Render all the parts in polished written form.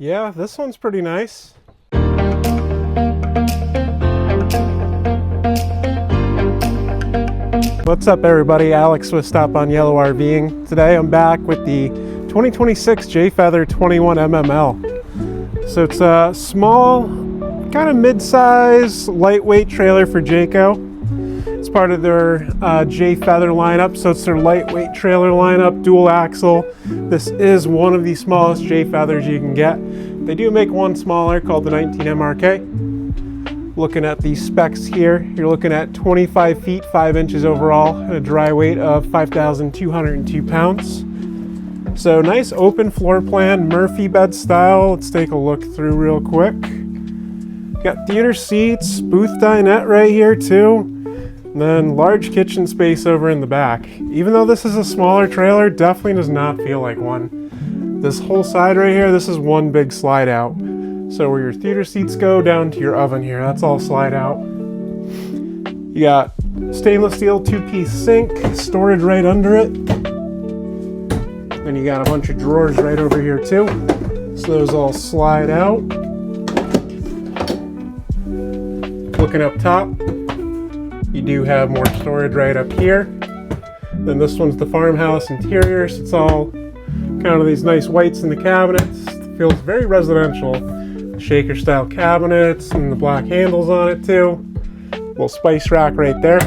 Yeah, this one's pretty nice. What's up everybody, Alex with Stop on Yellow RVing. Today I'm back with the 2026 Jayfeather 21mmL. So it's a small, kind of mid-size, lightweight trailer for Jayco. It's part of their Jayfeather lineup, so it's their lightweight trailer lineup, dual axle. This is one of the smallest Jayfeathers you can get. They do make one smaller called the 19MRK. Looking at the specs here, you're looking at 25 feet, 5 inches overall, and a dry weight of 5,202 pounds. So nice open floor plan, Murphy bed style. Let's take a look through real quick. Got theater seats, booth dinette right here too. And then large kitchen space over in the back. Even though this is a smaller trailer, definitely does not feel like one. This whole side right here, this is one big slide out. So where your theater seats go down to your oven here, that's all slide out. You got stainless steel 2-piece sink, storage right under it. Then you got a bunch of drawers right over here too. So those all slide out. Looking up top, you do have more storage right up here. Then this one's the farmhouse interior, so it's all kind of these nice whites in the cabinets. It feels very residential. Shaker style cabinets and the black handles on it too. Little spice rack right there.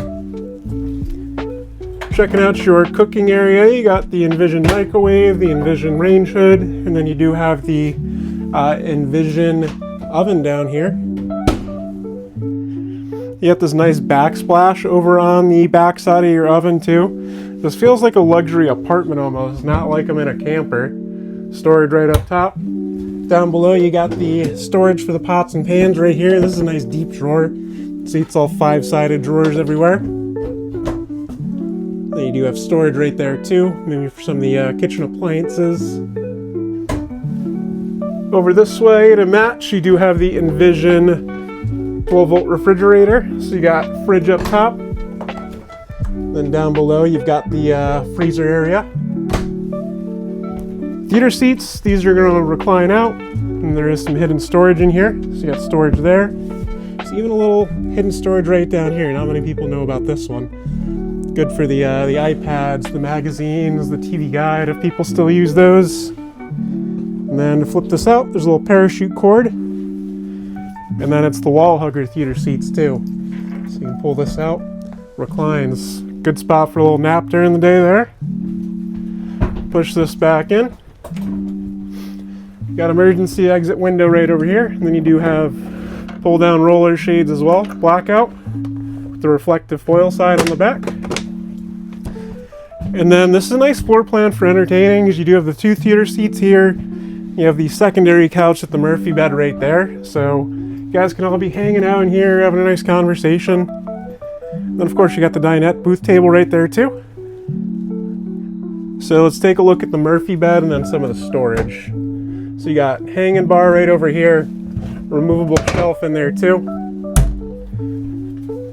Checking out your cooking area, you got the Envision microwave, the Envision range hood, and then you do have the Envision oven down here. You got this nice backsplash over on the back side of your oven too. This feels like a luxury apartment almost, not like I'm in a camper. Storage right up top. Down below you got the storage for the pots and pans right here. This is a nice deep drawer. See, it's all 5-sided drawers everywhere. Then you do have storage right there too, maybe for some of the kitchen appliances. Over this way to match, you do have the Envision 12-volt refrigerator. So you got fridge up top. Then down below you've got the freezer area. Theater seats, these are going to recline out. And there is some hidden storage in here. So you got storage there. There's even a little hidden storage right down here. Not many people know about this one. Good for the iPads, the magazines, the TV guide, if people still use those. And then to flip this out, there's a little parachute cord. And then it's the wall hugger theater seats too. So you can pull this out, reclines. Good spot for a little nap during the day there. Push this back in. Got emergency exit window right over here. And then you do have pull down roller shades as well, blackout, with the reflective foil side on the back. And then this is a nice floor plan for entertaining, because you do have the 2 theater seats here. You have the secondary couch at the Murphy bed right there. So you guys can all be hanging out in here, having a nice conversation. Then of course you got the dinette booth table right there too. So let's take a look at the Murphy bed and then some of the storage. So you got hanging bar right over here, removable shelf in there too.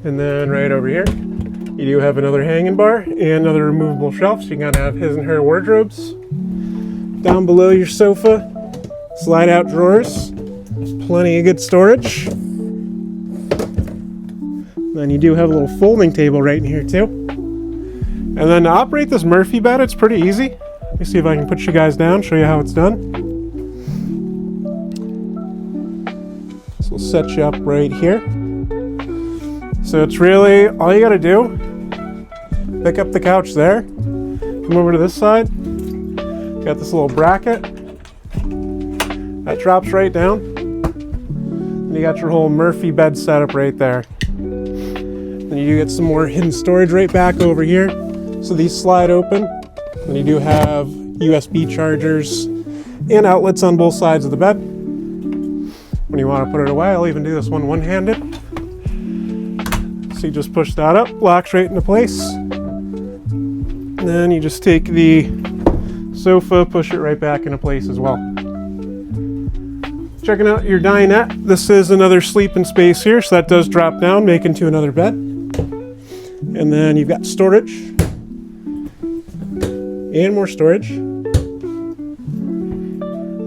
And then right over here, you do have another hanging bar and another removable shelf, so you can have his and her wardrobes. Down below your sofa, slide out drawers, plenty of good storage. Then you do have a little folding table right in here too. And then to operate this Murphy bed, it's pretty easy. Let me see if I can put you guys down, show you how it's done. So we'll set you up right here. So it's really, all you gotta do, pick up the couch there, come over to this side, got this little bracket, that drops right down, and you got your whole Murphy bed setup right there. Then you do get some more hidden storage right back over here. So these slide open, and you do have USB chargers and outlets on both sides of the bed. When you want to put it away, I'll even do this one one-handed. So you just push that up, locks right into place. And then you just take the sofa, push it right back into place as well. Checking out your dinette. This is another sleeping space here, so that does drop down, make into another bed. And then you've got storage. And more storage.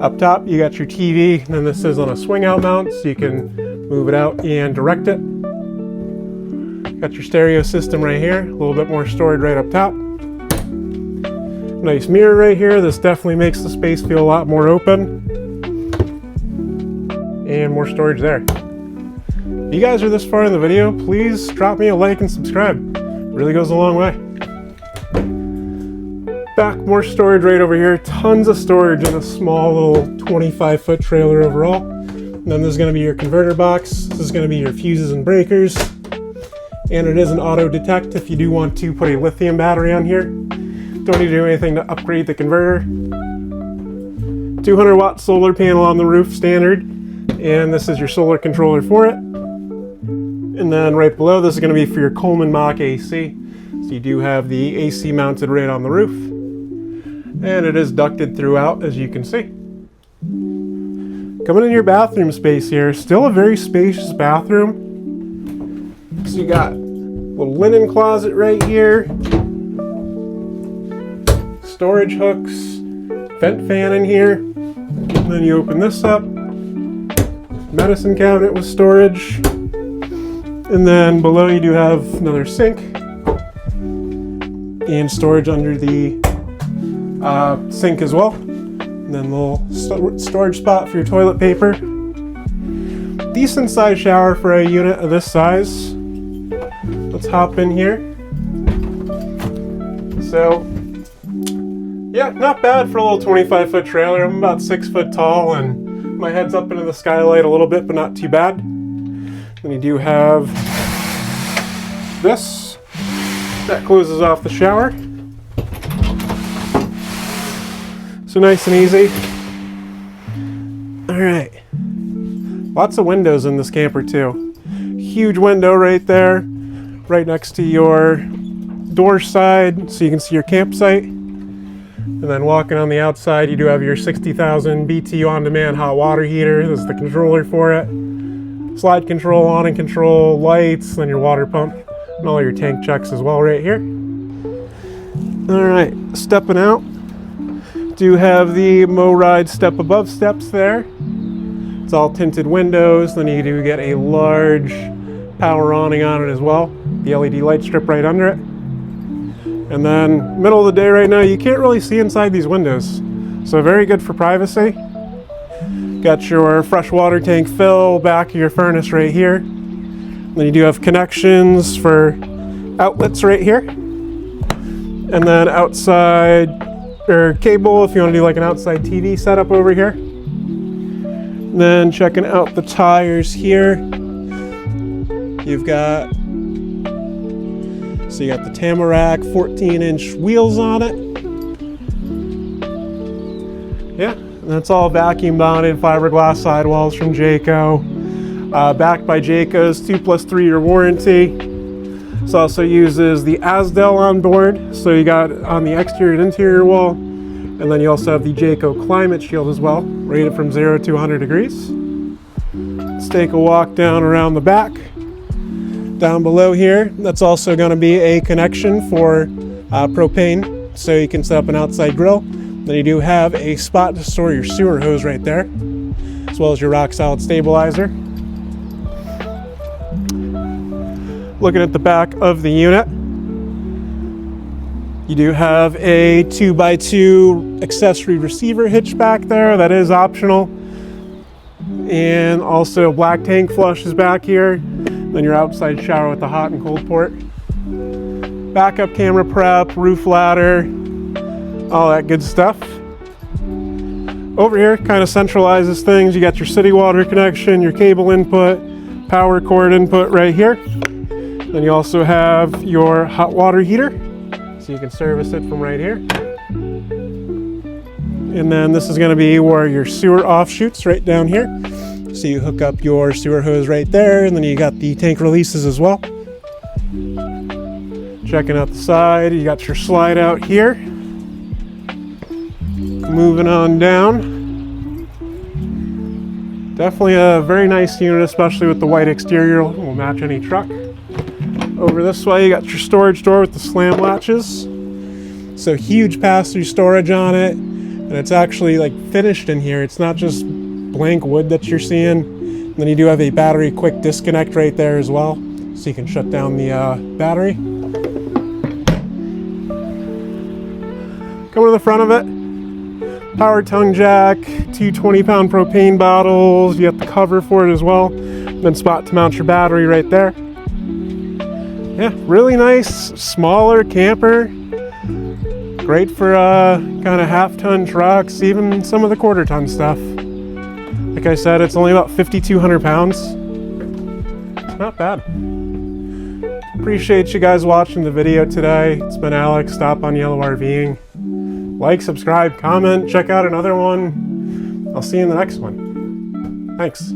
Up top, you got your TV, and then this is on a swing out mount, so you can move it out and direct it. Got your stereo system right here, a little bit more storage right up top. Nice mirror right here. This definitely makes the space feel a lot more open. And more storage there. If you guys are this far in the video, please drop me a like and subscribe. It really goes a long way. Back, more storage right over here. Tons of storage in a small little 25-foot trailer overall. And then this is going to be your converter box. This is going to be your fuses and breakers. And it is an auto detect if you do want to put a lithium battery on here. Don't need to do anything to upgrade the converter. 200 watt solar panel on the roof, standard. And this is your solar controller for it. And then right below, this is going to be for your Coleman Mach AC. So you do have the AC mounted right on the roof. And it is ducted throughout, as you can see. Coming in your bathroom space here, still a very spacious bathroom. So you got a little linen closet right here. Storage hooks, vent fan in here. And then you open this up. Medicine cabinet with storage. And then below you do have another sink. And storage under the sink as well. And then a little storage spot for your toilet paper. Decent sized shower for a unit of this size. Let's hop in here. So, yeah, not bad for a little 25-foot trailer. I'm about 6 foot tall and my head's up into the skylight a little bit, but not too bad. Then you do have this. That closes off the shower. So nice and easy. All right. Lots of windows in this camper too. Huge window right there, right next to your door side, so you can see your campsite. And then walking on the outside, you do have your 60,000 BTU on-demand hot water heater. This is the controller for it. Slide control, on and control, lights, then your water pump, and all your tank checks as well right here. All right, stepping out. Do have the MoRide step above steps there. It's all tinted windows. Then you do get a large power awning on it as well. The LED light strip right under it. And then middle of the day right now, you can't really see inside these windows. So very good for privacy. Got your fresh water tank fill, back of your furnace right here. Then you do have connections for outlets right here. And then outside, or cable if you want to do like an outside TV setup over here. And then checking out the tires here. You've got, so you got the Tamarack 14-inch wheels on it. Yeah, and that's all vacuum bonded fiberglass sidewalls from Jayco. Backed by Jayco's 2+3 year warranty. This also uses the Asdel on board. So you got on the exterior and interior wall. And then you also have the Jayco Climate Shield as well, rated from 0 to 100 degrees. Let's take a walk down around the back. Down below here, that's also going to be a connection for propane, so you can set up an outside grill. Then you do have a spot to store your sewer hose right there, as well as your rock solid stabilizer. Looking at the back of the unit, you do have a 2x2 accessory receiver hitch back there. That is optional. And also black tank flush is back here. Then your outside shower with the hot and cold port. Backup camera prep, roof ladder, all that good stuff. Over here kind of centralizes things. You got your city water connection, your cable input, power cord input right here. Then you also have your hot water heater, so you can service it from right here. And then this is going to be where your sewer offshoots right down here. So you hook up your sewer hose right there, and then you got the tank releases as well. Checking out the side, you got your slide out here. Moving on down. Definitely a very nice unit, especially with the white exterior. Will match any truck. Over this way, you got your storage door with the slam latches. So huge pass-through storage on it. And And it's actually like finished in here. It's not just blank wood that you're seeing. And then you do have a battery quick disconnect right there as well, so you can shut down the battery. Coming to the front of it, power tongue jack, 2 20-pound propane bottles. You have the cover for it as well. Then spot to mount your battery right there. Yeah, really nice, smaller camper. Great for kind of half-ton trucks, even some of the quarter-ton stuff. Like I said, it's only about 5,200 pounds. It's not bad. Appreciate you guys watching the video today. It's been Alex, Stop on Yellow RVing. Like, subscribe, comment, check out another one. I'll see you in the next one. Thanks.